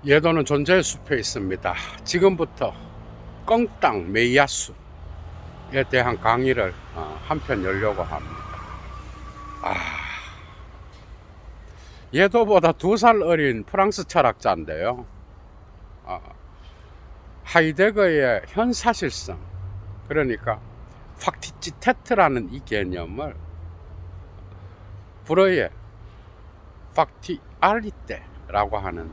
예도는 존재의 숲에 있습니다. 지금부터 껑땅 메이야수에 대한 강의를 한 편 열려고 합니다. 예도보다 2살 어린 프랑스 철학자인데요. 하이데거의 현사실성, 그러니까 팍티치테트라는 이 개념을 불어의 팍티알리테라고 하는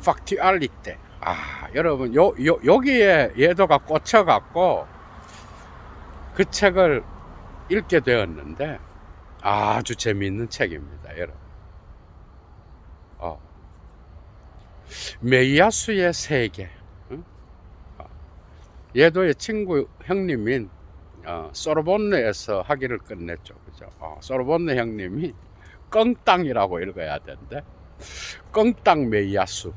팍티알리테. 여러분 여기에 예도가 꽂혀갖고 그 책을 읽게 되었는데 아주 재미있는 책입니다, 여러분. 메이야수의 세계. 예도의 친구 형님인 소르본네에서 학위를 끝냈죠, 그죠? 소르본네 형님이 껑땅이라고 읽어야 되는데 껑땅 메이야수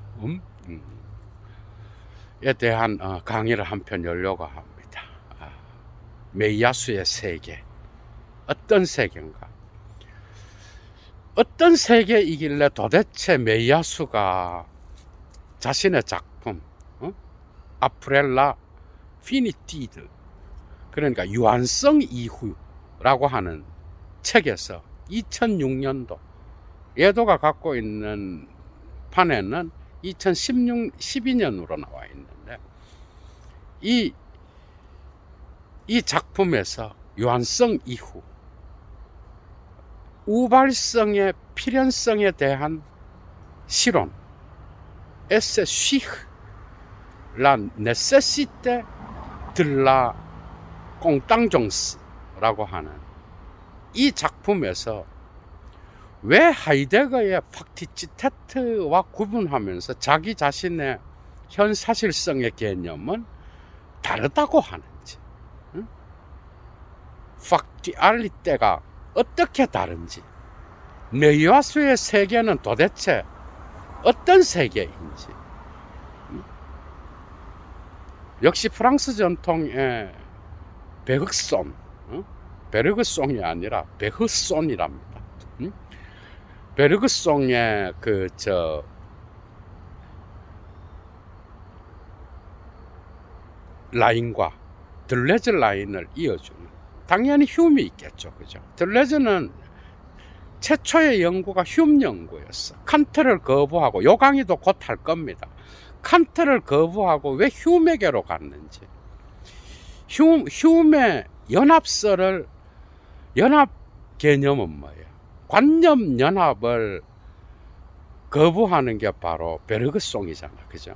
에 대한 강의를 한 편 열려고 합니다. 메이야수의 세계, 어떤 세계인가? 어떤 세계이길래 도대체 메이야수가 자신의 작품 아프렐라 피니티드, 그러니까 유한성 이후라고 하는 책에서 2006년도 예도가 갖고 있는 판에는 2012년으로 나와 있는데 이 작품에서 유한성 이후 우발성의 필연성에 대한 실론, 에세 쉬흐 라 네세시테 들라 꽁땅종스라고 하는 이 작품에서 왜 하이데거의 팍티치테트와 구분하면서 자기 자신의 현사실성의 개념은 다르다고 하는지, 팍티알리테가 어떻게 다른지, 메이야수의 세계는 도대체 어떤 세계인지, 역시 프랑스 전통의 베흑손, 베르그송이 아니라 베흐손이랍니다. 베르그송의 라인과 들레즈 라인을 이어주는, 당연히 흉이 있겠죠, 그죠? 들레즈는 최초의 연구가 흉 연구였어. 칸트를 거부하고, 요 강의도 곧 할 겁니다. 칸트를 거부하고 왜 흉에게로 갔는지, 흉의 연합 개념은 뭐예요? 관념 연합을 거부하는 게 바로 베르그송이잖아, 그죠?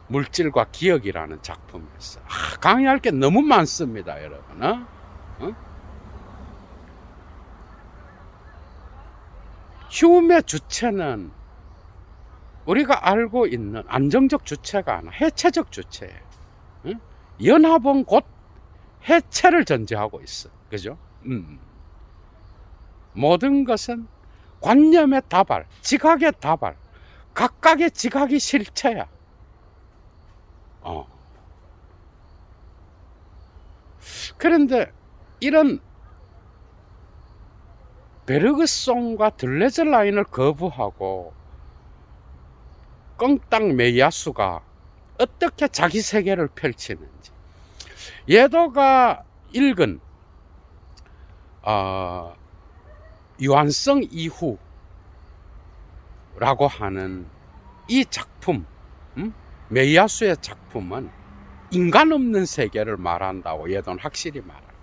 물질과 기억이라는 작품이었어. 강의할 게 너무 많습니다, 여러분. 흉의 주체는 우리가 알고 있는 안정적 주체가 아니라 해체적 주체예요. 연합은 곧 해체를 전제하고 있어, 그죠? 모든 것은 관념의 다발, 지각의 다발, 각각의 지각이 실체야. 그런데 이런 베르그송과 들레즈 라인을 거부하고 껑땅 메이야수가 어떻게 자기 세계를 펼치는지, 예도가 읽은 유한성 이후라고 하는 이 작품, 메이야수의 작품은 인간 없는 세계를 말한다고 예도는 확실히 말해요.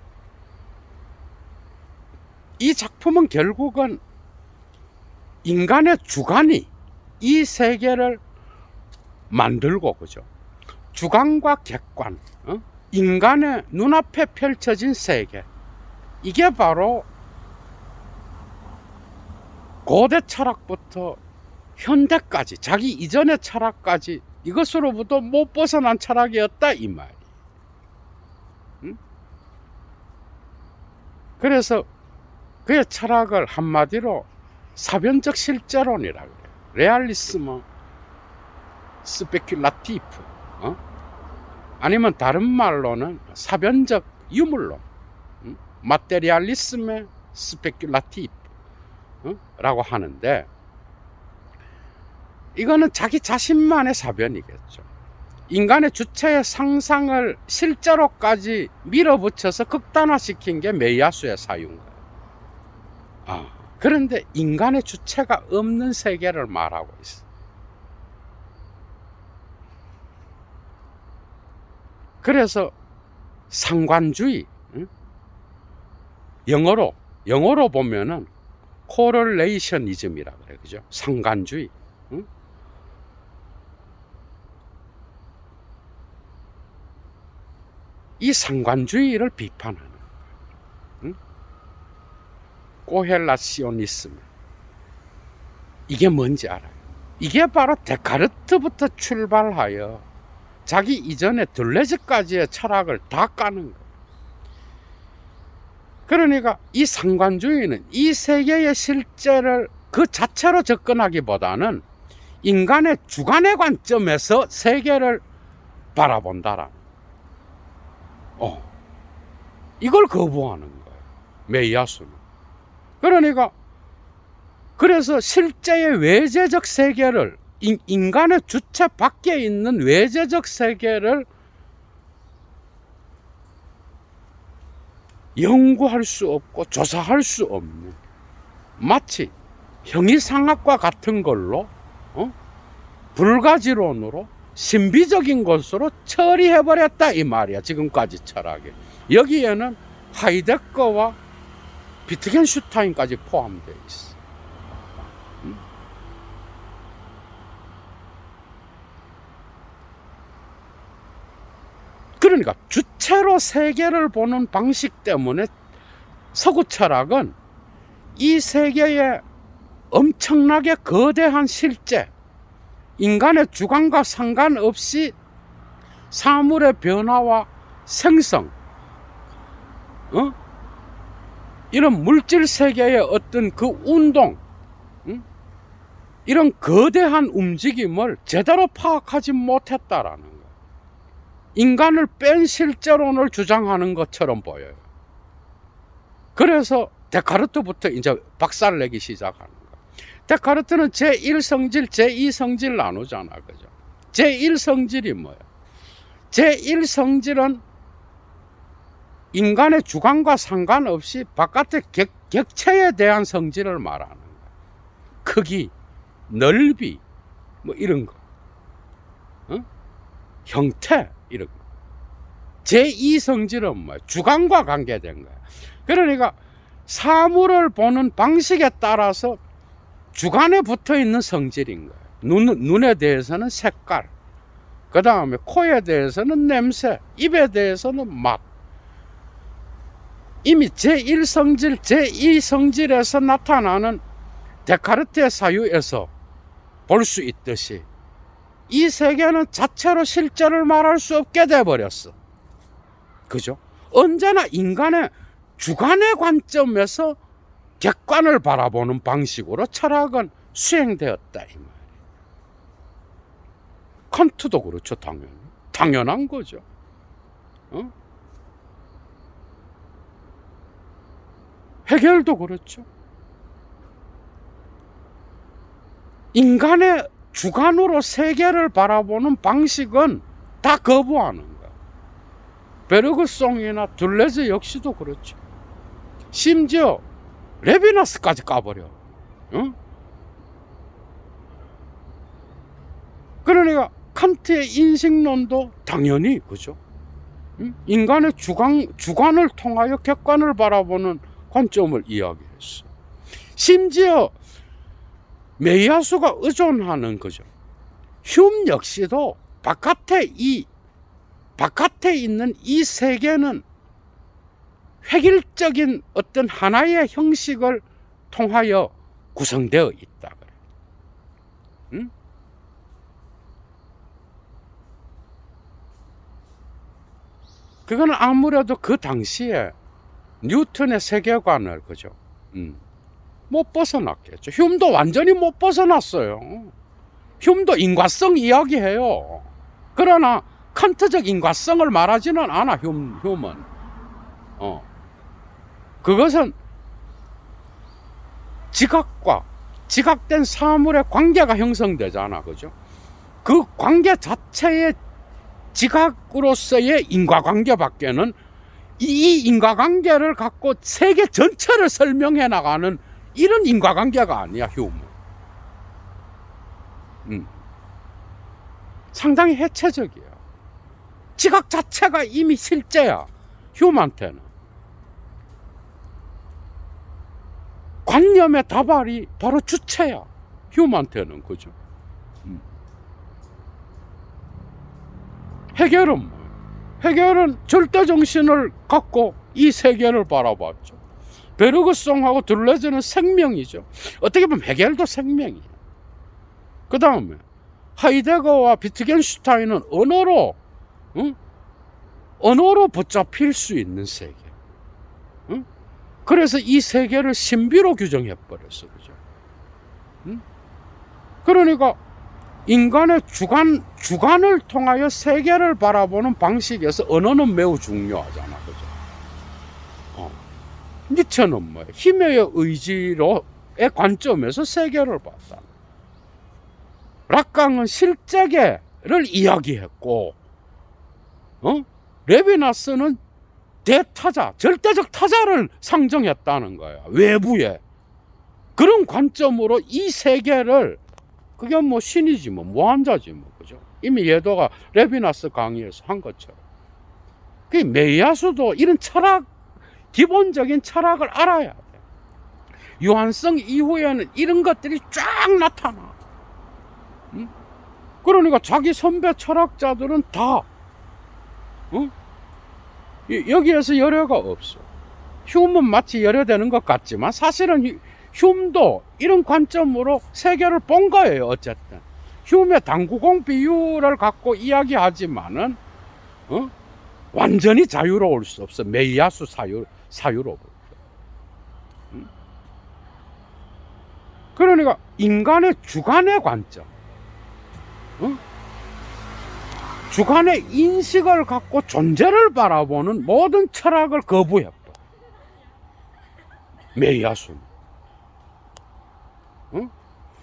이 작품은 결국은 인간의 주관이 이 세계를 만들고, 그죠? 주관과 객관, 인간의 눈앞에 펼쳐진 세계, 이게 바로 고대 철학부터 현대까지, 자기 이전의 철학까지 이것으로부터 못 벗어난 철학이었다, 이 말이. 그래서 그의 철학을 한마디로 사변적 실제론이라고 해요. 레알리스모 스페큘라티프, 아니면 다른 말로는 사변적 유물론, 마테리알리스메 스페큘라티프 라고 하는데, 이거는 자기 자신만의 사변이겠죠. 인간의 주체의 상상을 실제로까지 밀어붙여서 극단화시킨 게 메이야수의 사유인 거예요. 그런데 인간의 주체가 없는 세계를 말하고 있어. 그래서 상관주의, 영어로 보면은 코렐레이셔니즘이라 그래, 그죠? 상관주의. 이 상관주의를 비판하는 코헬라시오니스մ. 이게 뭔지 알아요? 이게 바로 데카르트부터 출발하여 자기 이전에 들레즈까지의 철학을 다 까는 거예요. 그러니까 이 상관주의는 이 세계의 실제를 그 자체로 접근하기보다는 인간의 주관의 관점에서 세계를 바라본다라는 이걸 거부하는 거예요, 메이야수는. 그러니까 그래서 실제의 외재적 세계를, 인간의 주체 밖에 있는 외재적 세계를 연구할 수 없고 조사할 수 없는, 마치 형이상학과 같은 걸로 불가지론으로 신비적인 것으로 처리해버렸다 이 말이야, 지금까지 철학이. 여기에는 하이데거와 비트겐슈타인까지 포함되어 있어. 그러니까 주체로 세계를 보는 방식 때문에 서구 철학은 이 세계의 엄청나게 거대한 실제, 인간의 주관과 상관없이 사물의 변화와 생성, 이런 물질 세계의 어떤 그 운동, 이런 거대한 움직임을 제대로 파악하지 못했다라는 거예요. 인간을 뺀 실제론을 주장하는 것처럼 보여요. 그래서 데카르트부터 이제 박살내기 시작하는 거예요. 데카르트는 제1성질, 제2성질 나누잖아, 그죠? 제1성질이 뭐예요? 제1성질은 인간의 주관과 상관없이 바깥의 객체에 대한 성질을 말하는 거예요. 크기, 넓이, 뭐 이런 거, 형태, 이런 거. 제2성질은 뭐예요? 주관과 관계된 거예요. 그러니까 사물을 보는 방식에 따라서 주관에 붙어 있는 성질인 거예요. 눈에 대해서는 색깔, 그 다음에 코에 대해서는 냄새, 입에 대해서는 맛. 이미 제1성질, 제2성질에서 나타나는 데카르트의 사유에서 볼 수 있듯이 이 세계는 자체로 실제를 말할 수 없게 돼버렸어. 그죠? 언제나 인간의 주관의 관점에서 객관을 바라보는 방식으로 철학은 수행되었다 이 말이에요. 칸트도 그렇죠, 당연히. 당연한 거죠. 해겔도 그렇죠. 인간의 주관으로 세계를 바라보는 방식은 다 거부하는 거야. 베르그송이나 둘레즈 역시도 그렇죠. 심지어 레비나스까지 까버려. 그러니까 칸트의 인식론도 당연히 그죠. 인간의 주관을 통하여 객관을 바라보는 관점을 이야기했어. 심지어 메이야수가 의존하는 거죠. 흉 역시도 바깥에 있는 이 세계는 획일적인 어떤 하나의 형식을 통하여 구성되어 있다 그래. 그건 아무래도 그 당시에 뉴턴의 세계관을 그죠. 못 벗어났겠죠. 흉도 완전히 못 벗어났어요. 흉도 인과성 이야기해요. 그러나 칸트적 인과성을 말하지는 않아. 흉은 그것은 지각과 지각된 사물의 관계가 형성되잖아. 그죠? 그 관계 자체의 지각으로서의 인과관계 밖에는 이 인과관계를 갖고 세계 전체를 설명해 나가는 이런 인과관계가 아니야, 휴무. 상당히 해체적이야. 지각 자체가 이미 실제야, 휴무한테는. 관념의 다발이 바로 주체야, 휴무한테는. 그죠? 해결은 뭐예요? 해결은 절대정신을 갖고 이 세계를 바라봤죠. 베르그송하고 둘레즈는 생명이죠. 어떻게 보면 해겔도 생명이에요. 그 다음에 하이데거와 비트겐슈타인은 언어로 붙잡힐 수 있는 세계. 그래서 이 세계를 신비로 규정해버렸어. 그죠? 그러니까 인간의 주관을 통하여 세계를 바라보는 방식에서 언어는 매우 중요하잖아. 그죠? 니체는 뭐예요? 힘의 의지로의 관점에서 세계를 봤다. 락강은 실제계를 이야기했고, 레비나스는 대타자, 절대적 타자를 상정했다는 거야. 외부에. 그런 관점으로 이 세계를, 그게 뭐 신이지 뭐 무한자지 뭐. 그죠? 이미 예도가 레비나스 강의에서 한 것처럼. 그 메이야수도 이런 철학, 기본적인 철학을 알아야 돼. 유한성 이후에는 이런 것들이 쫙 나타나. 그러니까 자기 선배 철학자들은 다 여기에서 열애가 없어. 휴무는 마치 열애되는 것 같지만 사실은 휴무도 이런 관점으로 세계를 본 거예요. 어쨌든 휴무의 당구공 비유를 갖고 이야기하지만은 완전히 자유로울 수 없어. 메이야수 사유로. 그러니까 인간의 주관의 관점, 주관의 인식을 갖고 존재를 바라보는 모든 철학을 거부해버려. 메이야수는.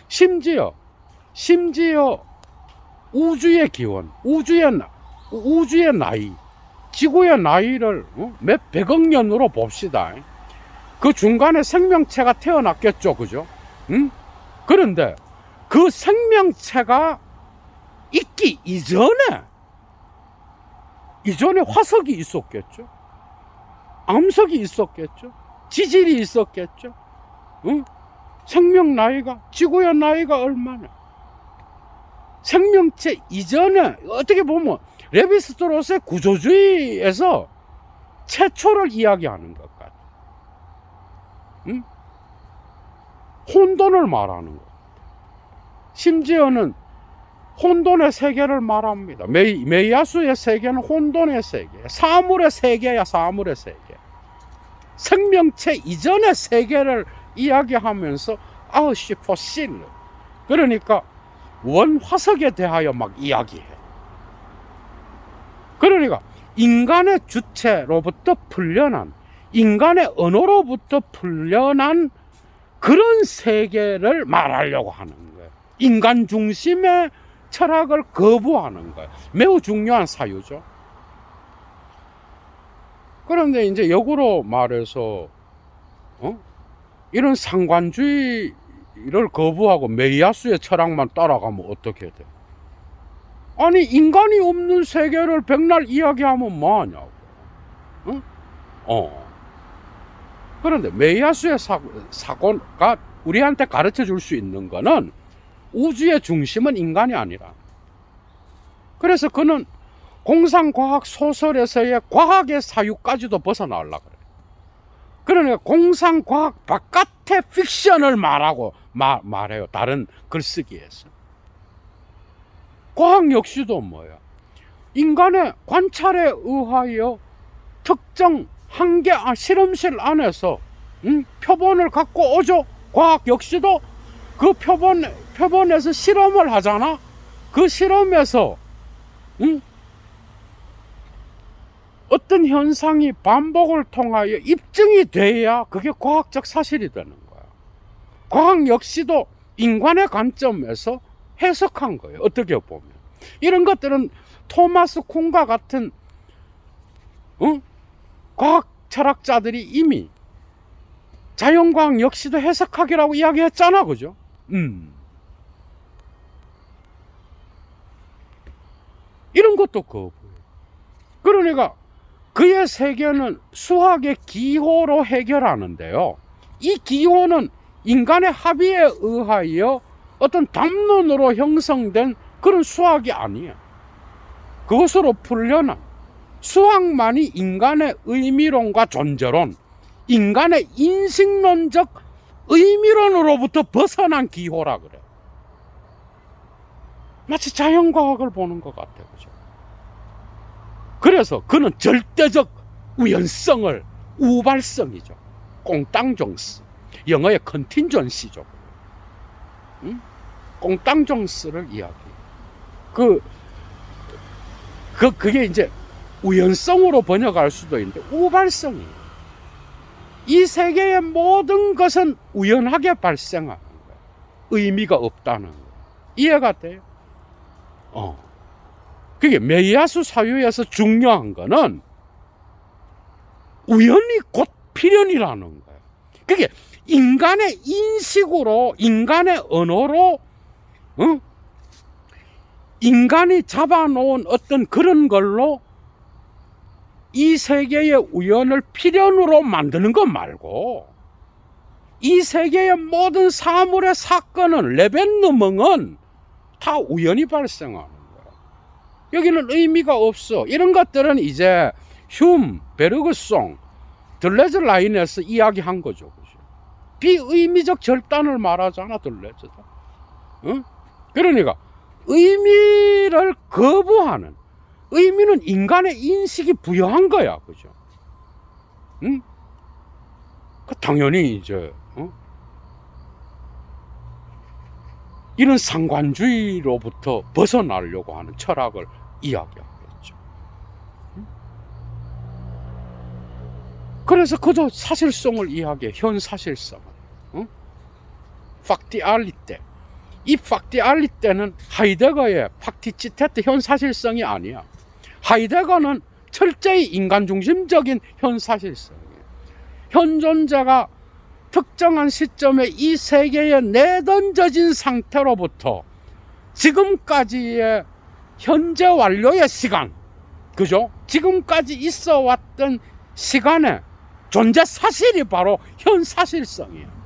심지어 우주의 기원, 우주의 나이, 지구의 나이를 몇 백억 년으로 봅시다. 그 중간에 생명체가 태어났겠죠. 그죠? 그런데 그 생명체가 있기 이전에 화석이 있었겠죠. 암석이 있었겠죠. 지질이 있었겠죠. 생명 나이가, 지구의 나이가 얼마나. 생명체 이전에 어떻게 보면 레비스트로스의 구조주의에서 최초를 이야기하는 것 같아. 혼돈을 말하는 것 같아. 심지어는 혼돈의 세계를 말합니다. 메이야수의 세계는 혼돈의 세계, 사물의 세계야. 사물의 세계. 생명체 이전의 세계를 이야기하면서 포실, 그러니까 원화석에 대하여 막 이야기해. 그러니까 인간의 주체로부터 풀려난, 인간의 언어로부터 풀려난 그런 세계를 말하려고 하는 거예요. 인간 중심의 철학을 거부하는 거예요. 매우 중요한 사유죠. 그런데 이제 역으로 말해서 이런 상관주의를 거부하고 메이야수의 철학만 따라가면 어떻게 돼? 아니, 인간이 없는 세계를 백날 이야기하면 뭐하냐고. 그런데 메이야수의 사고가 우리한테 가르쳐 줄 수 있는 거는 우주의 중심은 인간이 아니라. 그래서 그는 공상과학 소설에서의 과학의 사유까지도 벗어나려고 그래요. 그러니까 공상과학 바깥의 픽션을 말해요. 다른 글쓰기에서. 과학 역시도 뭐예요? 인간의 관찰에 의하여 특정 한계 실험실 안에서 표본을 갖고 오죠. 과학 역시도 그 표본에서 실험을 하잖아. 그 실험에서 어떤 현상이 반복을 통하여 입증이 돼야 그게 과학적 사실이 되는 거야. 과학 역시도 인간의 관점에서 해석한 거예요. 어떻게 보면 이런 것들은 토마스 쿤과 같은 과학 철학자들이 이미 자연과학 역시도 해석학이라고 이야기했잖아, 그죠? 이런 것도 거부해요. 그러니까 그의 세계는 수학의 기호로 해결하는데요. 이 기호는 인간의 합의에 의하여 어떤 담론으로 형성된 그런 수학이 아니에요. 그것으로 풀려난 수학만이 인간의 의미론과 존재론, 인간의 인식론적 의미론으로부터 벗어난 기호라 그래요. 마치 자연과학을 보는 것 같아요. 그죠? 그래서 그는 절대적 우연성을, 우발성이죠. 꽁땅종스, 영어의 컨틴전시죠. 꽁땅종스를 이야기해요. 그게 이제 우연성으로 번역할 수도 있는데 우발성이에요. 이 세계의 모든 것은 우연하게 발생하는 거예요. 의미가 없다는 거예요. 이해가 돼요? 그게 메이야수 사유에서 중요한 거는 우연이 곧 필연이라는 거예요. 그게 인간의 인식으로, 인간의 언어로, 인간이 잡아놓은 어떤 그런 걸로 이 세계의 우연을 필연으로 만드는 것 말고, 이 세계의 모든 사물의 사건은, 레벤느멍은 다 우연히 발생하는 거야. 여기는 의미가 없어. 이런 것들은 이제 흉, 베르그송, 들레즈 라인에서 이야기한 거죠. 그죠? 비의미적 절단을 말하잖아, 들레즈도. 그러니까 의미를 거부하는, 의미는 인간의 인식이 부여한 거야. 그죠? 당연히 이제 이런 상관주의로부터 벗어나려고 하는 철학을 이야기하겠죠. 그래서 그도 사실성을 이야기해. 현사실성을. 팍티알리테. 이 팍티알리테는 하이데거의 팍티치테트 현사실성이 아니야. 하이데거는 철저히 인간중심적인 현사실성이에요. 현존자가 특정한 시점에 이 세계에 내던져진 상태로부터 지금까지의 현재 완료의 시간, 그죠? 지금까지 있어 왔던 시간의 존재 사실이 바로 현사실성이에요.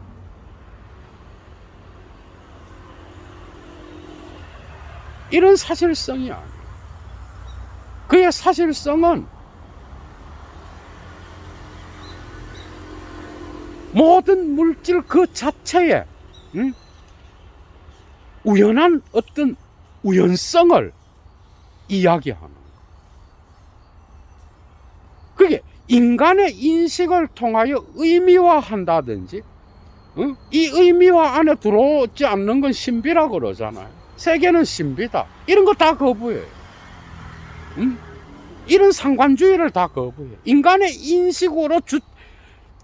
이런 사실성이 아니에요. 그의 사실성은 모든 물질 그 자체에 우연한 어떤 우연성을 이야기하는 거예요. 그게 인간의 인식을 통하여 의미화한다든지, 이 의미화 안에 들어오지 않는 건 신비라고 그러잖아요. 세계는 신비다. 이런 거 다 거부해요. 이런 상관주의를 다 거부해요. 인간의 인식으로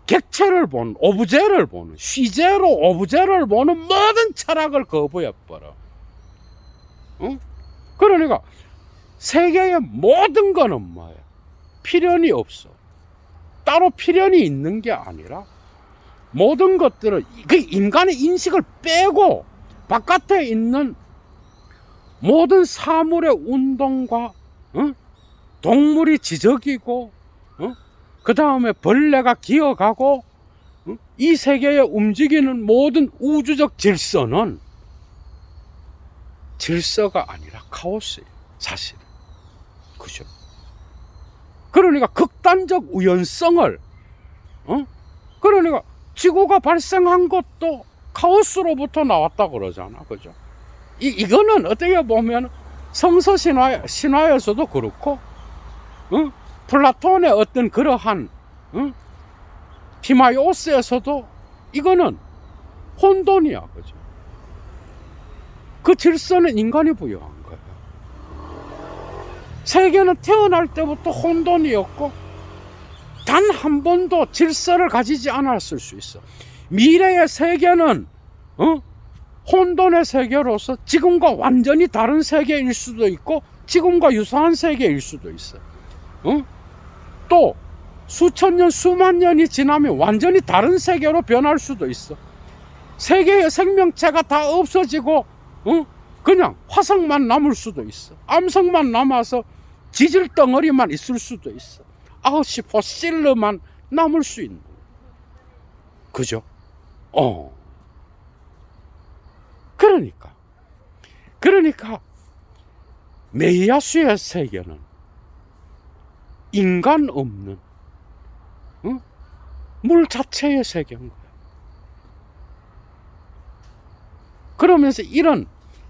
객체를 보는, 오브제를 보는, 시제로 오브제를 보는 모든 철학을 거부해버려. 그러니까 세계의 모든 거는 뭐예요? 필연이 없어. 따로 필연이 있는 게 아니라 모든 것들은 그 인간의 인식을 빼고 바깥에 있는 모든 사물의 운동과 동물이 지저귀고 그 다음에 벌레가 기어가고 이 세계에 움직이는 모든 우주적 질서는 질서가 아니라 카오스예요. 사실은. 그죠? 그러니까 극단적 우연성을 그러니까 지구가 발생한 것도 카오스로부터 나왔다 그러잖아. 그죠? 이거는 어떻게 보면 성서 신화에서도 그렇고 플라톤의 어떤 그러한 티마이오스에서도 이거는 혼돈이야. 그죠? 그 질서는 인간이 부여한 거예요. 세계는 태어날 때부터 혼돈이었고 단 한 번도 질서를 가지지 않았을 수 있어. 미래의 세계는 혼돈의 세계로서 지금과 완전히 다른 세계일 수도 있고 지금과 유사한 세계일 수도 있어. 또 수천 년, 수만 년이 지나면 완전히 다른 세계로 변할 수도 있어. 세계의 생명체가 다 없어지고 그냥 화성만 남을 수도 있어. 암석만 남아서 지질 덩어리만 있을 수도 있어. 아웃시 포실르만 남을 수 있는. 그죠? 그러니까 메이야수의 세계는 인간 없는 물 자체의 세계인 거야. 그러면서 이런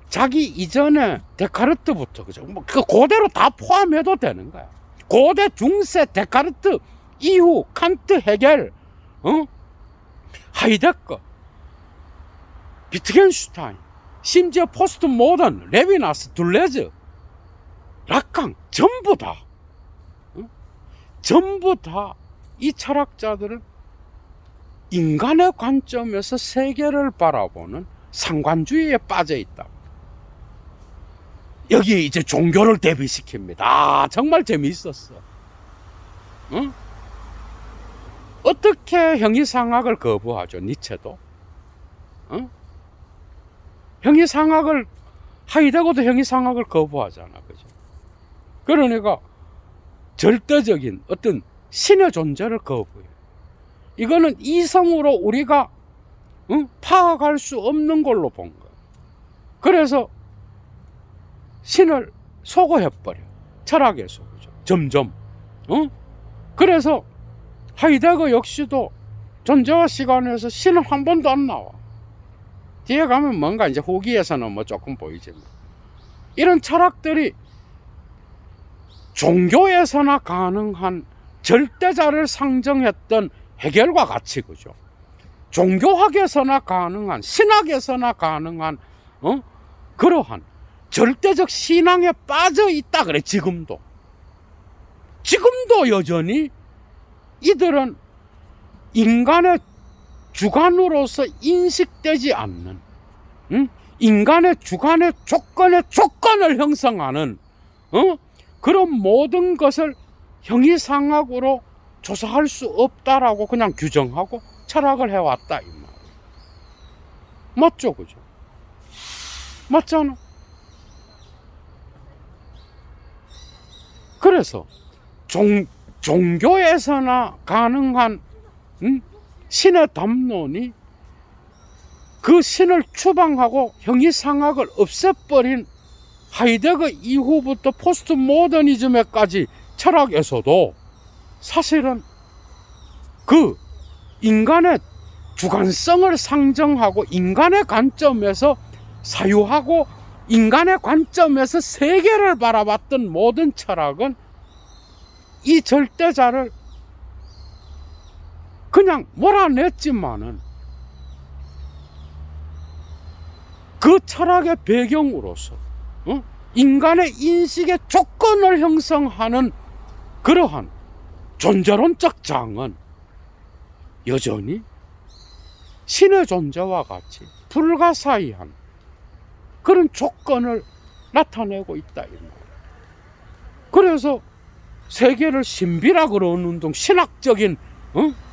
자기 이전에 데카르트부터, 그죠? 그 고대로 다 포함해도 되는 거야. 고대 중세 데카르트 이후 칸트, 헤겔, 하이데거, 비트겐슈타인, 심지어 포스트 모던, 레비나스, 둘레즈, 라칸, 전부 다 이 철학자들은 인간의 관점에서 세계를 바라보는 상관주의에 빠져 있다. 여기 이제 종교를 대비시킵니다. 정말 재미있었어. 어떻게 형이상학을 거부하죠? 니체도. 형이상학을, 하이데거도 형이상학을 거부하잖아. 그죠? 그러니까 절대적인 어떤 신의 존재를 거부해. 이거는 이성으로 우리가 파악할 수 없는 걸로 본 거야. 그래서 신을 소거해버려. 철학에서. 그죠? 점점. 그래서 하이데거 역시도 존재와 시간에서 신은 한 번도 안 나와. 뒤에 가면 뭔가 이제 후기에서는 뭐 조금 보이지만, 이런 철학들이 종교에서나 가능한 절대자를 상정했던 헤겔과 같이, 그죠? 종교학에서나 가능한, 신학에서나 가능한 그러한 절대적 신앙에 빠져 있다 그래. 지금도 여전히 이들은 인간의 주관으로서 인식되지 않는, 인간의 주관의 조건을 형성하는 그런 모든 것을 형이상학으로 조사할 수 없다라고 그냥 규정하고 철학을 해왔다, 이 말. 맞죠? 그죠? 맞잖아. 그래서 종교에서나 가능한 신의 담론이 그 신을 추방하고 형이상학을 없애버린 하이데거 이후부터 포스트 모더니즘에까지 철학에서도 사실은 그 인간의 주관성을 상정하고 인간의 관점에서 사유하고 인간의 관점에서 세계를 바라봤던 모든 철학은 이 절대자를 그냥 몰아냈지만은 그 철학의 배경으로서 인간의 인식의 조건을 형성하는 그러한 존재론적 장은 여전히 신의 존재와 같이 불가사의한 그런 조건을 나타내고 있다, 이 말이에요. 그래서 세계를 신비라 그러는 운동, 신학적인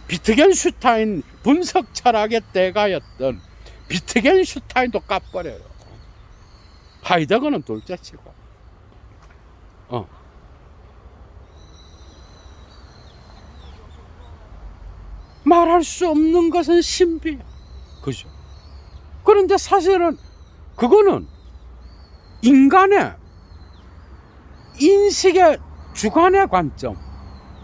비트겐슈타인 분석 철학의 대가였던 비트겐슈타인도 까버려요. 하이데거는 둘째치고. 말할 수 없는 것은 신비야. 그죠? 그런데 사실은 그거는 인간의 인식의 주관의 관점,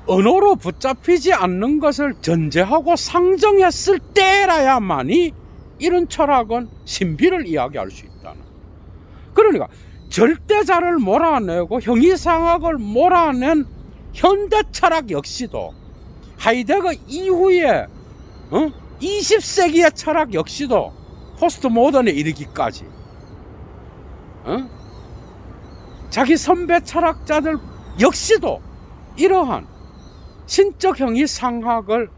언어로 붙잡히지 않는 것을 전제하고 상정했을 때라야만이 이런 철학은 신비를 이야기할 수 있다는. 그러니까 절대자를 몰아내고 형이상학을 몰아낸 현대 철학 역시도 하이데거 이후에 20세기의 철학 역시도 포스트 모던에 이르기까지 자기 선배 철학자들 역시도 이러한 신적 형이상학을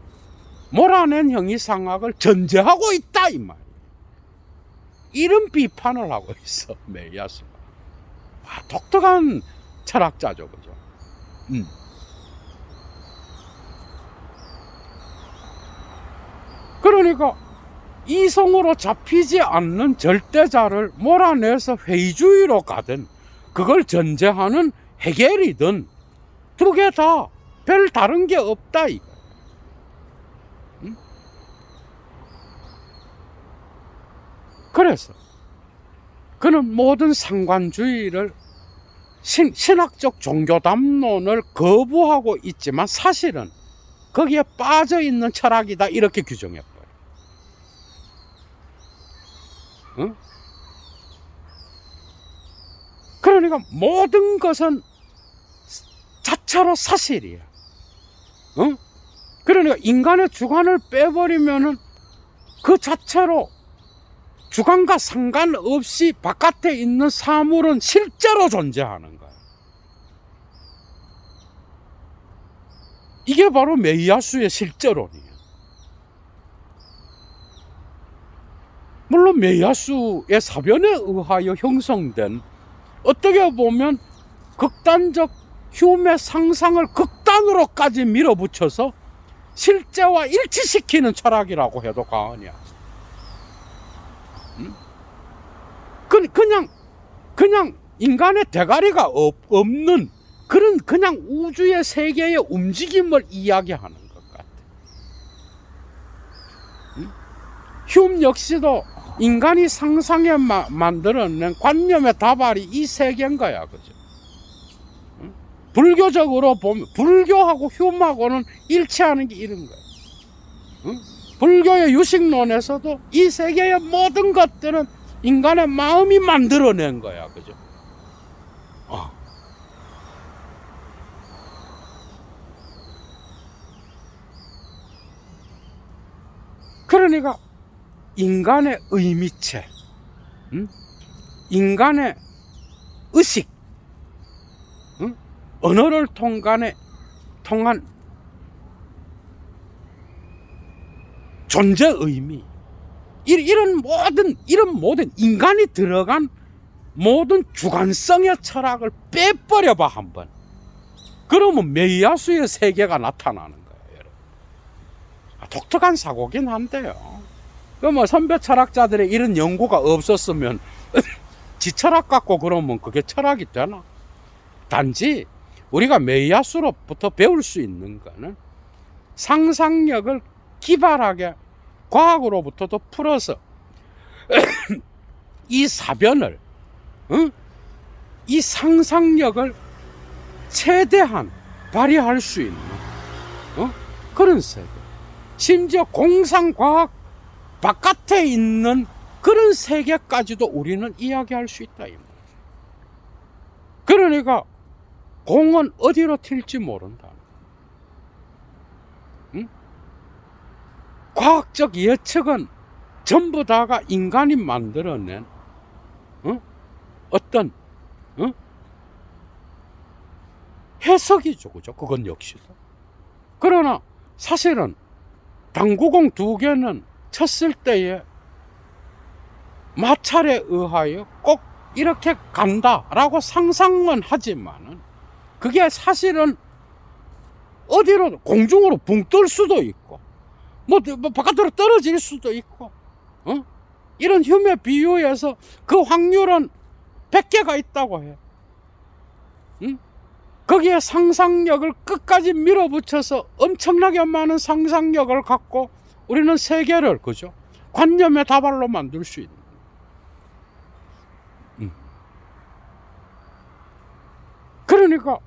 몰아낸 형이상학을 전제하고 있다, 이 말. 이런 비판을 하고 있어, 메이야스가. 독특한 철학자죠, 그죠? 그러니까 이성으로 잡히지 않는 절대자를 몰아내서 회의주의로 가든 그걸 전제하는 해겔이든 두 개 다 별 다른 게 없다 이거. 그래서 그는 모든 상관주의를 신학적 종교 담론을 거부하고 있지만 사실은 거기에 빠져 있는 철학이다 이렇게 규정해버려. 그러니까 모든 것은 자체로 사실이야. 그러니까 인간의 주관을 빼버리면은 그 자체로 주관과 상관없이 바깥에 있는 사물은 실제로 존재하는 거야. 이게 바로 메이야수의 실제론이에요. 물론 메이야수의 사변에 의하여 형성된 어떻게 보면 극단적 휴메 상상을 극단으로까지 밀어붙여서 실제와 일치시키는 철학이라고 해도 과언이야. 그냥 인간의 대가리가 없는 그런 그냥 우주의 세계의 움직임을 이야기하는 것 같아. 휴me 역시도 인간이 상상해 만들어낸 관념의 다발이 이 세계인 거야, 그죠? 불교적으로 보면 불교하고 휴메하고는 일치하는 게 이런 거야. 불교의 유식론에서도 이 세계의 모든 것들은 인간의 마음이 만들어낸 거야, 그죠? 그러니까 인간의 의미체, 인간의 의식, 언어를 통한 존재 의미, 이런 모든 인간이 들어간 모든 주관성의 철학을 빼버려봐 한번. 그러면 메이야수의 세계가 나타나는 거예요, 여러분. 독특한 사고긴 한데요. 그 선배 철학자들의 이런 연구가 없었으면 지 철학 갖고 그러면 그게 철학이 되나? 단지 우리가 메이야수로부터 배울 수 있는 거는 상상력을 기발하게 과학으로부터도 풀어서 이 사변을, 이 상상력을 최대한 발휘할 수 있는 그런 세계, 심지어 공상과학 바깥에 있는 그런 세계까지도 우리는 이야기할 수 있다. 그러니까 공은 어디로 튈지 모른다. 과학적 예측은 전부 다가 인간이 만들어낸 어떤 해석이죠, 그죠? 그건 역시도. 그러나 사실은 당구공 두 개는 쳤을 때에 마찰에 의하여 꼭 이렇게 간다라고 상상은 하지만은 그게 사실은 어디로 공중으로 붕 뜰 수도 있고 뭐 바깥으로 떨어질 수도 있고 이런 휴메 비유에서 그 확률은 100개가 있다고 해. 거기에 상상력을 끝까지 밀어붙여서 엄청나게 많은 상상력을 갖고 우리는 세계를, 그죠? 관념의 다발로 만들 수 있는. 그러니까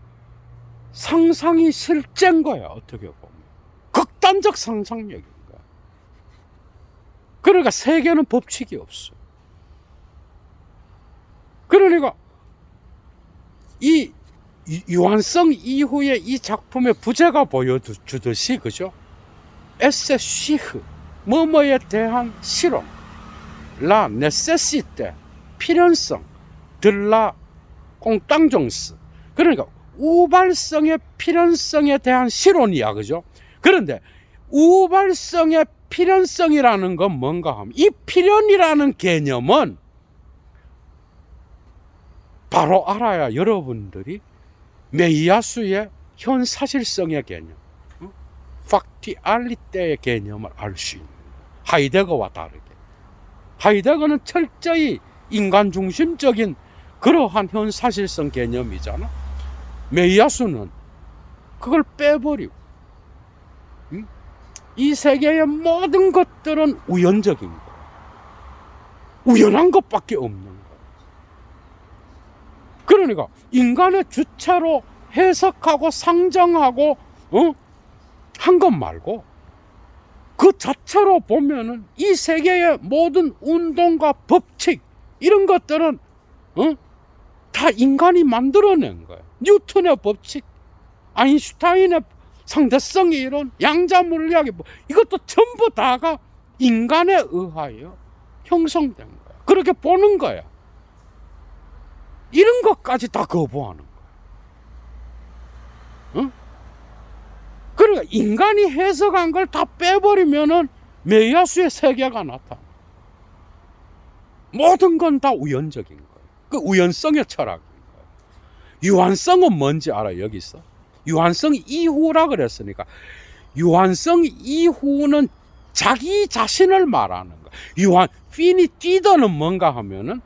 상상이 실제인 거야, 어떻게 보면. 극단적 상상력인 거야. 그러니까 세계는 법칙이 없어. 그러니까 이 유한성 이후에 이 작품의 부제가 보여주듯이, 그죠? 에세 쉬흐, 뭐뭐에 대한 실험, 라 네세시테, 필연성, 들라 꽁땅종스. 그러니까 우발성의 필연성에 대한 실론이야, 그죠? 그런데 우발성의 필연성이라는 건 뭔가 하면, 이 필연이라는 개념은 바로 알아야 여러분들이 메이야수의 현사실성의 개념, 팍티알리테의 개념을 알 수 있는, 하이데거와 다르게. 하이데거는 철저히 인간 중심적인 그러한 현사실성 개념이잖아. 메이야수는 그걸 빼버리고, 이 세계의 모든 것들은 우연적인 거, 우연한 것밖에 없는 거. 그러니까 인간의 주체로 해석하고 상정하고 한 것 말고, 그 자체로 보면은 이 세계의 모든 운동과 법칙, 이런 것들은 다 인간이 만들어낸 거예요. 뉴턴의 법칙, 아인슈타인의 상대성의 이론, 양자 물리학의 이것도 전부 다가 인간에 의하여 형성된 거야. 그렇게 보는 거야. 이런 것까지 다 거부하는 거야. 그러니까 인간이 해석한 걸 다 빼버리면은 메이야수의 세계가 나타나. 모든 건 다 우연적인 거야. 그 우연성의 철학인 거야. 유한성은 뭔지 알아? 여기서 유한성 이후라 그랬으니까, 유한성 이후는 자기 자신을 말하는 거야. 유한 피니티더는 뭔가 하면은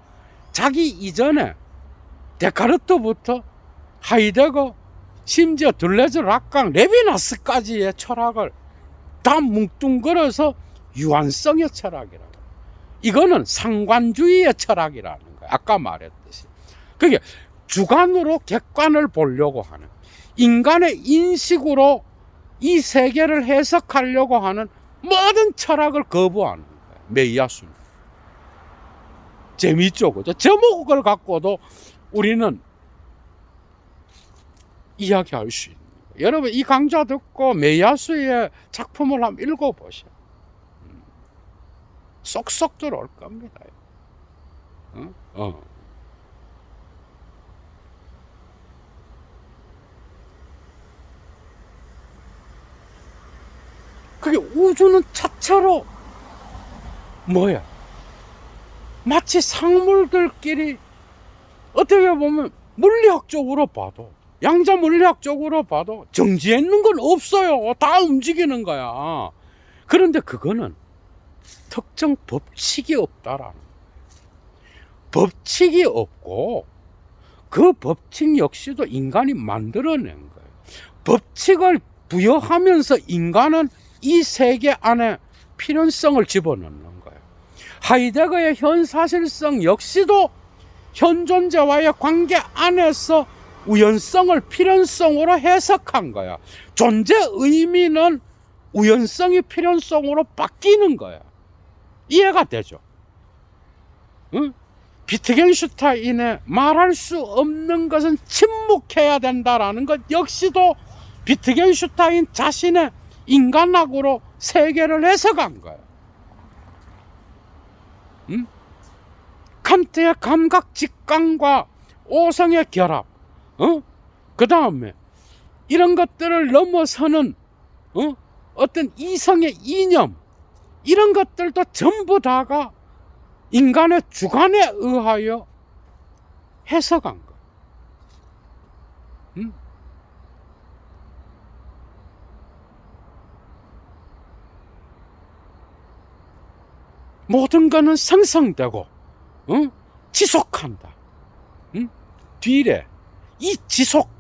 자기 이전에 데카르트부터 하이데거, 심지어 들레즈, 락강, 레비나스까지의 철학을 다 뭉뚱그려서 유한성의 철학이라고. 이거는 상관주의의 철학이라는 거야. 아까 말했듯이. 그게 주관으로 객관을 보려고 하는, 인간의 인식으로 이 세계를 해석하려고 하는 모든 철학을 거부하는 거야. 메이야수는. 재미있죠, 그죠? 제목을 갖고도 우리는 이야기할 수 있는 거예요. 여러분, 이 강좌 듣고 메이야수의 작품을 한번 읽어보셔. 쏙쏙 들어올 겁니다. 그게 우주는 자체로 뭐야? 마치 상물들끼리, 어떻게 보면 물리학적으로 봐도, 양자 물리학적으로 봐도 정지해 있는 건 없어요. 다 움직이는 거야. 그런데 그거는 특정 법칙이 없다라는 거예요. 법칙이 없고, 그 법칙 역시도 인간이 만들어낸 거예요. 법칙을 부여하면서 인간은 이 세계 안에 필연성을 집어넣는 거예요. 하이데거의 현사실성 역시도 현존재와의 관계 안에서 우연성을 필연성으로 해석한 거야. 존재 의미는 우연성이 필연성으로 바뀌는 거야. 이해가 되죠? 응? 비트겐슈타인의 말할 수 없는 것은 침묵해야 된다라는 것 역시도 비트겐슈타인 자신의 인간학으로 세계를 해석한 거예요. 응? 칸트의 감각 직관과 오성의 결합, 그 다음에 이런 것들을 넘어서는 어떤 이성의 이념, 이런 것들도 전부 다가 인간의 주관에 의하여 해석한 거. 모든 것은 생성되고 지속한다. 뒤에 이 지속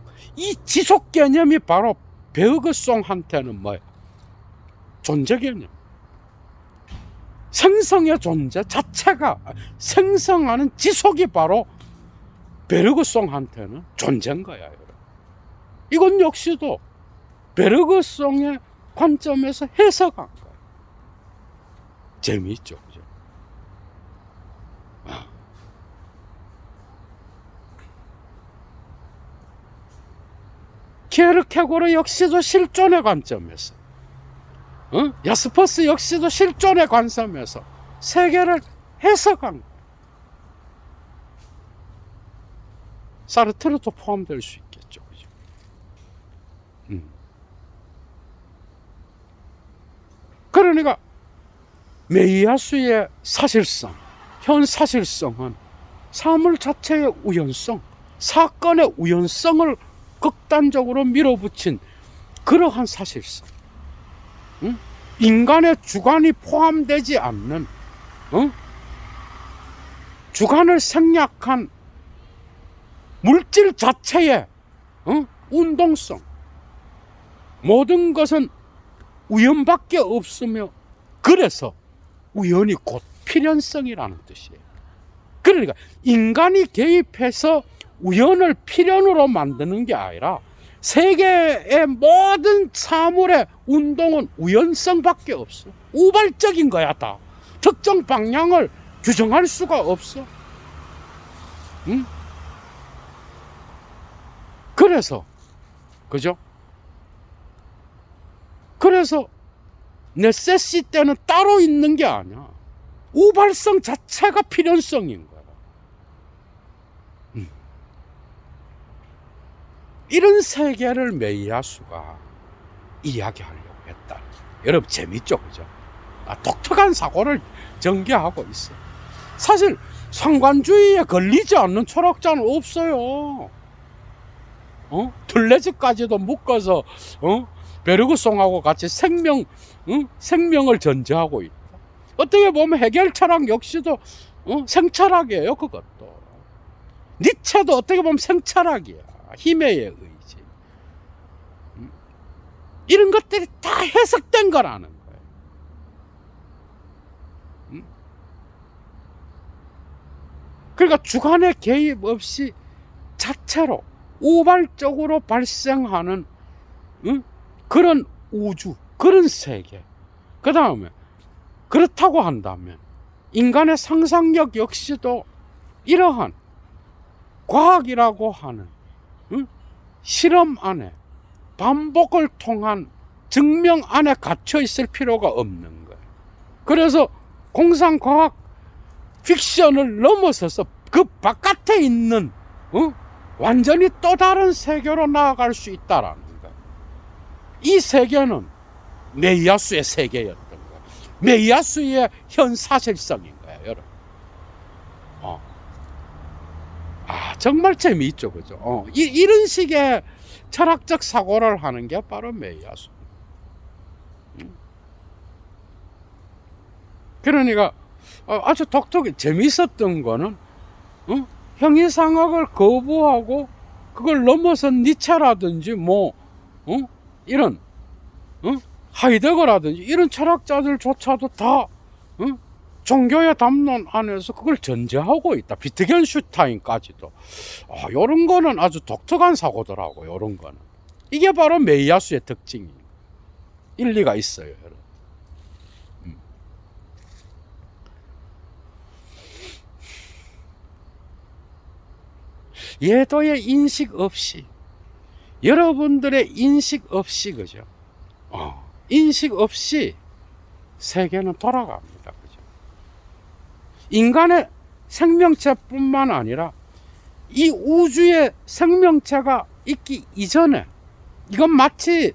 개념이 바로 베어그송한테는 뭐야? 존재 개념. 생성의 존재 자체가, 생성하는 지속이 바로 베르그송한테는 존재인 거야. 여러분. 이건 역시도 베르그송의 관점에서 해석한 거야. 재미있죠, 그죠? 케르케고르 역시도 실존의 관점에서, 야스퍼스 역시도 실존의 관점에서 세계를 해석한 거예요. 사르트르도 포함될 수 있겠죠, 그죠? 그러니까 메이야수의 사실성, 현 사실성은 사물 자체의 우연성, 사건의 우연성을 극단적으로 밀어붙인 그러한 사실성. 응? 인간의 주관이 포함되지 않는 주관을 생략한 물질 자체의 운동성. 모든 것은 우연밖에 없으며 그래서 우연이 곧 필연성이라는 뜻이에요. 그러니까 인간이 개입해서 우연을 필연으로 만드는 게 아니라 세계의 모든 사물의 운동은 우연성밖에 없어. 우발적인 거야 다. 특정 방향을 규정할 수가 없어. 응? 그래서 그죠? 그래서 네세시티는 따로 있는 게 아니야. 우발성 자체가 필연성인 거야. 이런 세계를 메이야수가 이야기하려고 했다. 여러분 재밌죠, 그죠? 독특한 사고를 전개하고 있어. 사실 상관주의에 걸리지 않는 철학자는 없어요. 들레즈까지도 묶어서 베르그송하고 같이 생명을 전제하고 있다. 어떻게 보면 해겔 철학 역시도 생철학이에요. 그것도 니체도 어떻게 보면 생철학이야. 힘의 의지. 이런 것들이 다 해석된 거라는 거예요. 그러니까 주관의 개입 없이 자체로 우발적으로 발생하는 그런 우주, 그런 세계. 그 다음에 그렇다고 한다면 인간의 상상력 역시도 이러한 과학이라고 하는 실험 안에 반복을 통한 증명 안에 갇혀 있을 필요가 없는 거예요. 그래서 공상과학 픽션을 넘어서서 그 바깥에 있는 완전히 또 다른 세계로 나아갈 수 있다라는 거예요. 이 세계는 메이야수의 세계였던 거예요. 메이야수의 현 사실성인 거예요, 여러분. 정말 재미있죠, 그죠? 이런 식의 철학적 사고를 하는 게 바로 메이야수. 그러니까 아주 독특히 재미있었던 거는 형이상학을 거부하고 그걸 넘어선 니체라든지 이런 하이데거라든지 이런 철학자들조차도 다 종교의 담론 안에서 그걸 전제하고 있다. 비트겐슈타인까지도. 이런 거는 아주 독특한 사고더라고. 이런 거는 이게 바로 메이야수의 특징이에요. 일리가 있어요, 여러분. 예도의 인식 없이, 여러분들의 인식 없이, 그죠? 인식 없이 세계는 돌아갑니다. 그죠? 인간의 생명체뿐만 아니라 이 우주의 생명체가 있기 이전에, 이건 마치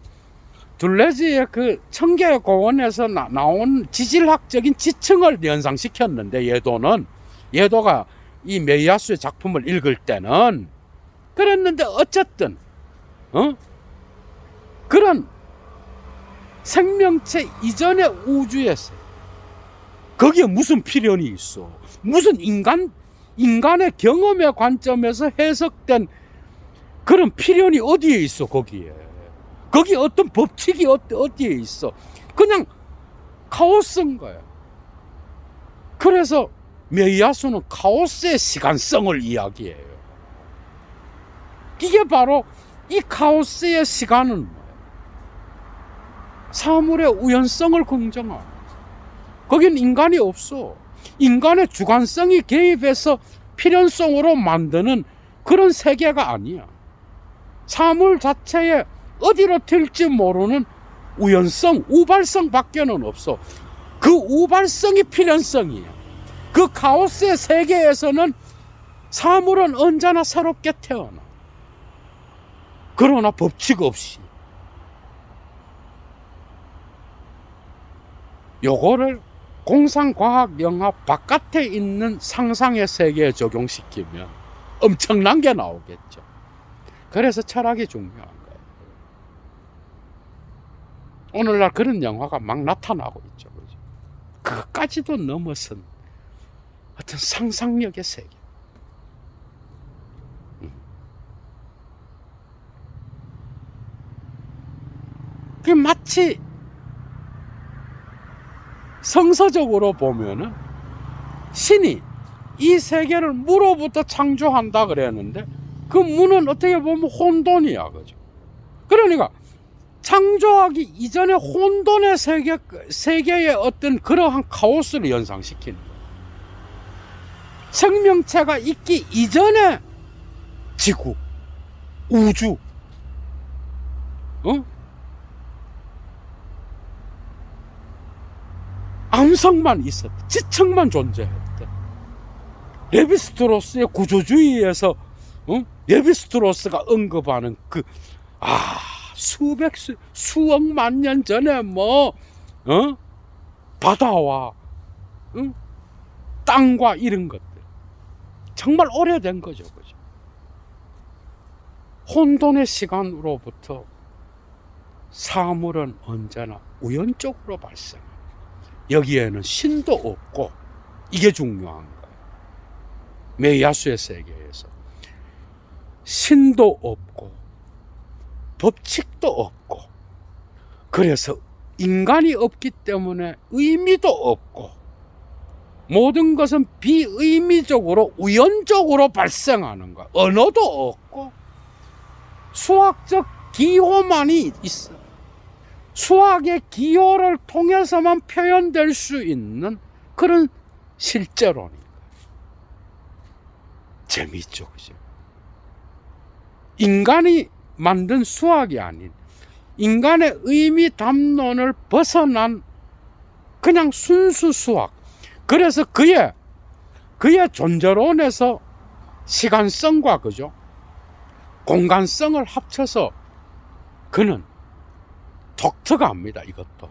둘레즈의 그 청계의 고원에서 나온 지질학적인 지층을 연상시켰는데, 예도가 이 메이야수의 작품을 읽을 때는 그랬는데, 어쨌든 그런 생명체 이전의 우주에서 거기에 무슨 필연이 있어? 무슨 인간의 경험의 관점에서 해석된 그런 필연이 어디에 있어? 거기에 어떤 법칙이 어디에 있어? 그냥 카오스인 거야. 그래서 메이야수는 카오스의 시간성을 이야기해요. 이게 바로 이 카오스의 시간은 뭐예요? 사물의 우연성을 긍정하고, 거긴 인간이 없어. 인간의 주관성이 개입해서 필연성으로 만드는 그런 세계가 아니야. 사물 자체에 어디로 튈지 모르는 우연성, 우발성 밖에는 없어. 그 우발성이 필연성이야. 그 카오스의 세계에서는 사물은 언제나 새롭게 태어나. 그러나 법칙 없이. 요거를 공상과학 영화 바깥에 있는 상상의 세계에 적용시키면 엄청난 게 나오겠죠. 그래서 철학이 중요한 거예요. 오늘날 그런 영화가 막 나타나고 있죠. 그죠? 그것까지도 넘어선 어떤 상상력의 세계. 그 마치 성서적으로 보면은 신이 이 세계를 무로부터 창조한다 그랬는데 그 무는 어떻게 보면 혼돈이야. 그죠? 그러니까 창조하기 이전에 혼돈의 세계의 어떤 그러한 카오스를 연상시키는 거예요. 생명체가 있기 이전에 지구, 우주, 암석만 있었다. 지층만 존재했다. 레비스트로스의 구조주의에서 레비스트로스가 언급하는 수억만 년 전에 바다와 땅과 이런 것들 정말 오래된 거죠. 그죠? 혼돈의 시간으로부터 사물은 언제나 우연적으로 발생합니다. 여기에는 신도 없고, 이게 중요한 거예요. 메이야수의 세계에서 신도 없고 법칙도 없고, 그래서 인간이 없기 때문에 의미도 없고, 모든 것은 비의미적으로 우연적으로 발생하는 거야. 언어도 없고 수학적 기호만이 있어. 수학의 기호를 통해서만 표현될 수 있는 그런 실제론인 거야. 재미있죠, 그죠? 인간이 만든 수학이 아닌 인간의 의미 담론을 벗어난 그냥 순수 수학. 그래서 그의 존재론에서 시간성과 그죠? 공간성을 합쳐서 그는 독특합니다. 이것도.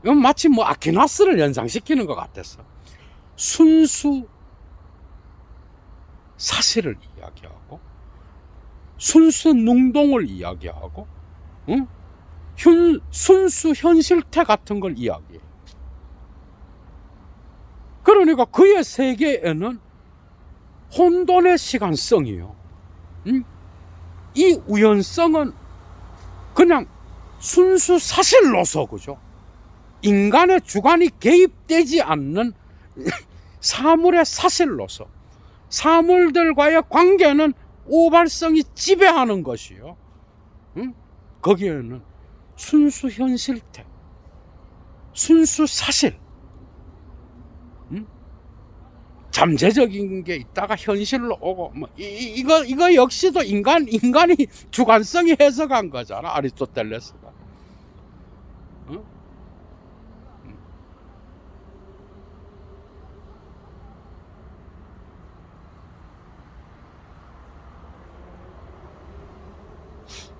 이건 마치 아퀴나스를 연상시키는 것 같았어. 순수 사실을 이야기하고, 순수 능동을 이야기하고, 순수 현실태 같은 걸 이야기해. 그러니까 그의 세계에는 혼돈의 시간성이요. 이 우연성은 그냥 순수 사실로서, 그죠? 인간의 주관이 개입되지 않는 사물의 사실로서 사물들과의 관계는 우발성이 지배하는 것이요. 거기에는 순수 현실태, 순수 사실, 잠재적인 게 있다가 현실로 오고, 이거 역시도 인간이 주관성이 해석한 거잖아, 아리스토텔레스가.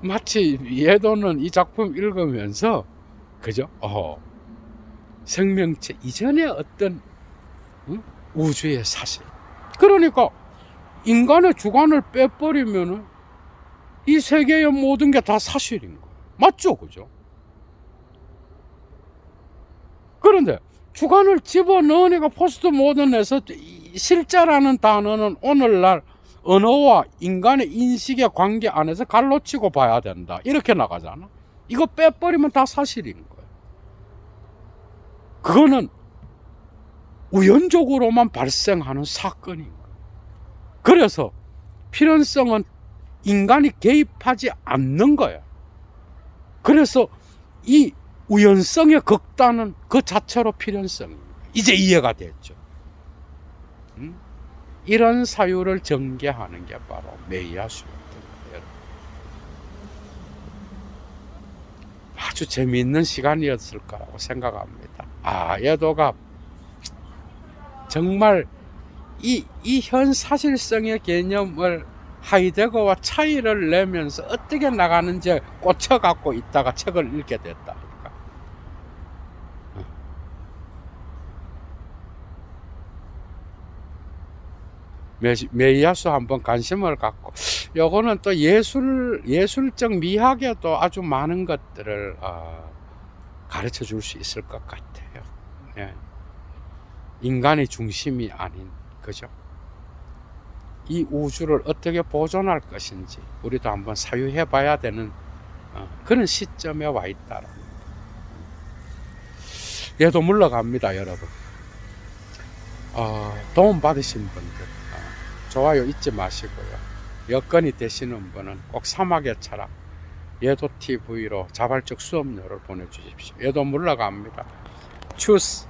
마치 예도는 이 작품 읽으면서, 그죠? 생명체 이전의 어떤 우주의 사실. 그러니까 인간의 주관을 빼버리면은 이 세계의 모든 게 다 사실인 거예요. 맞죠? 그죠? 그런데 주관을 집어넣으니까 포스트 모던에서 실제라는 단어는 오늘날 언어와 인간의 인식의 관계 안에서 갈라치고 봐야 된다, 이렇게 나가잖아. 이거 빼버리면 다 사실인 거예요. 그거는 우연적으로만 발생하는 사건인 거예요. 그래서 필연성은 인간이 개입하지 않는 거예요. 그래서 이 우연성의 극단은 그 자체로 필연성입니다. 이제 이해가 됐죠. 이런 사유를 전개하는 게 바로 메이야수였던 거예요. 아주 재미있는 시간이었을 거라고 생각합니다. 예도가 정말 이 현 사실성의 개념을 하이데거와 차이를 내면서 어떻게 나가는지 꽂혀갖고 있다가 책을 읽게 됐다니까. 메이야수 한번 관심을 갖고, 요거는 또 예술적 미학에도 아주 많은 것들을 가르쳐 줄 수 있을 것 같아요. 예. 인간의 중심이 아닌, 그죠? 이 우주를 어떻게 보존할 것인지 우리도 한번 사유해 봐야 되는 그런 시점에 와 있다라. 얘도 물러갑니다, 여러분. 도움 받으신 분들 좋아요 잊지 마시고요. 여건이 되시는 분은 꼭 사막의 철학 예도 TV로 자발적 수업료를 보내주십시오. 얘도 물러갑니다. 추스.